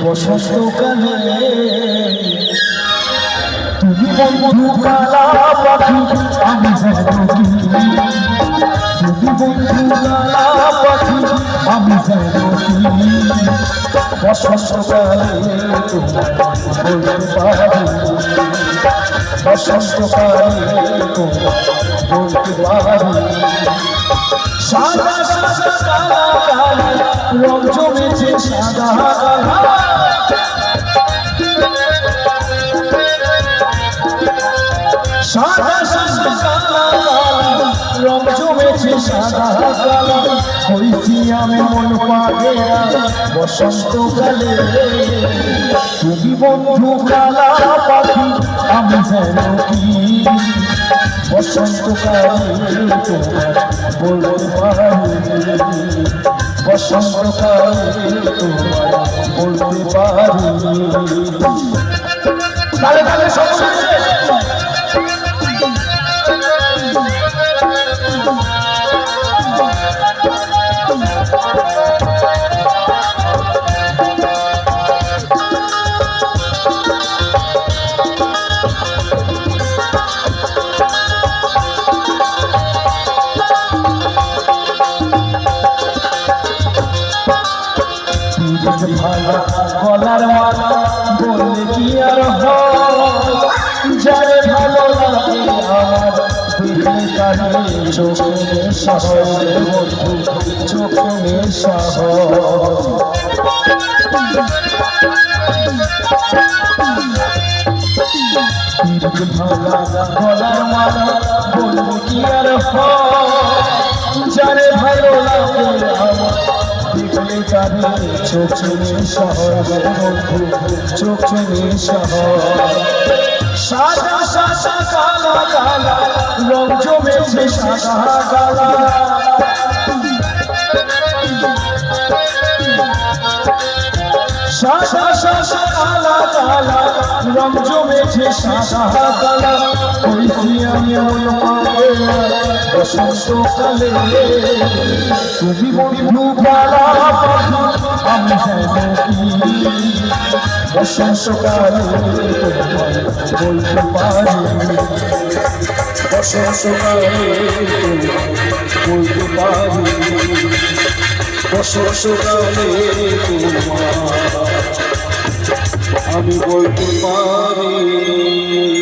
বসন্তকালে তুমি বন্ধু কালা পাখি আমি যেন কি তুমি বন্ধু কালা পাখি আমি যেন কি বসন্তকালে তোমায় বলতে পারি বসন্তকালে তোমায় বলতে পারি সাদা সাদা কালা কালা রং জমেছে সাদা কালা সাদা সাদা কালা রং জমেছে সাদা কালা হইছি আমি মন পাগেরা বসন্তকালে তুমি বন্ধু কালা পাখি আমি যেন কি বসন্তকালে তোমায় বলতে পারি বসন্তকালে তোমায় বলতে পারি তালে তালে সব গলার মালা বললে কি আর যারে ভালো লাগে আমার দেখলে কানে চোখে শহরে বন্ধু চোখে শহর গলার মালা বললে কি আর যারে ভালো লাগে আমার দেখলে কানে চোখে শহরে বন্ধু চোখে শহর সাদা সাদা কালা কালা রং জমেছে সাদা কালা সাদা সাদা কালা কালা রং জমেছে সাদা কালা হইছি আমি মন পাগেরা বসন্তকালে তুমি বন্ধু কালা পাখি আমি যেন কি বসন্তকালে তোমায় বলতে পারি বসন্তকালে বলতে পারি বসন্তকালে তোমায় আমি বলতে পারি।